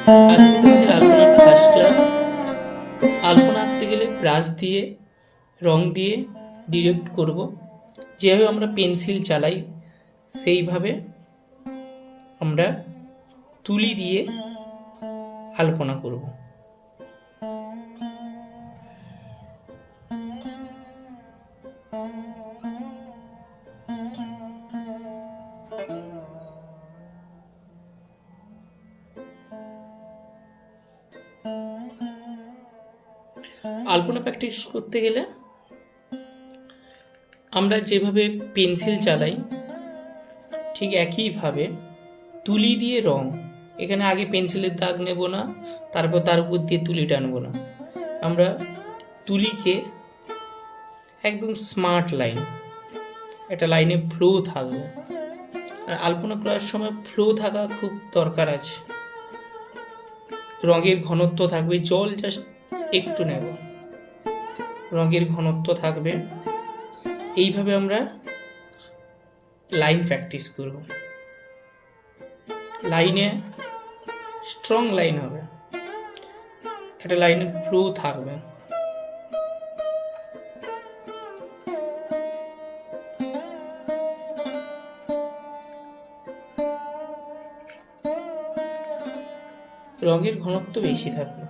আজকে তোমাদের আলপনার first class. আলপনা আঁকতে গেলে ব্রাশ দিয়ে, রং দিয়ে ডিরেক্ট করব। যেভাবে আমরা পেন্সিল চালাই সেইভাবে আমরা তুলি দিয়ে আলপনা করব। আলপনা প্র্যাকটিস করতে গেলে আমরা যেভাবে পেন্সিল চালাই ঠিক একইভাবে তুলি দিয়ে রং, এখানে আগে পেন্সিলের দাগ নেব না, তারপর তার উপর দিয়ে তুলি টানবো না। আমরা তুলিকে একদম স্মার্ট লাইন, একটা লাইনে ফ্লো থাকবে। আর আলপনা করার সময় ফ্লো থাকা খুব দরকার আছে। রঙের ঘনত্ব থাকবে, জল জাস্ট একটু নেব, রঙের ঘনত্ব থাকবে। এইভাবে আমরা লাইন প্র্যাকটিস করব। লাইনে স্ট্রং লাইন হবে, একটা লাইনের ফ্লো থাকবে। রঙের ঘনত্ব বেশি থাকবে।